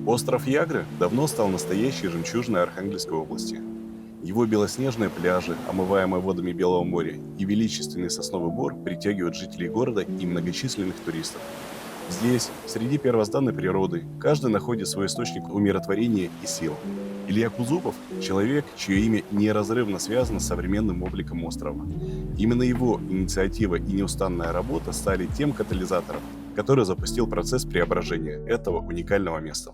Остров Ягры давно стал настоящей жемчужиной Архангельской области. Его белоснежные пляжи, омываемые водами Белого моря, и величественный сосновый бор притягивают жителей города и многочисленных туристов. Здесь, среди первозданной природы, каждый находит свой источник умиротворения и сил. Илья Кузупов – человек, чье имя неразрывно связано с современным обликом острова. Именно его инициатива и неустанная работа стали тем катализатором, который запустил процесс преображения этого уникального места.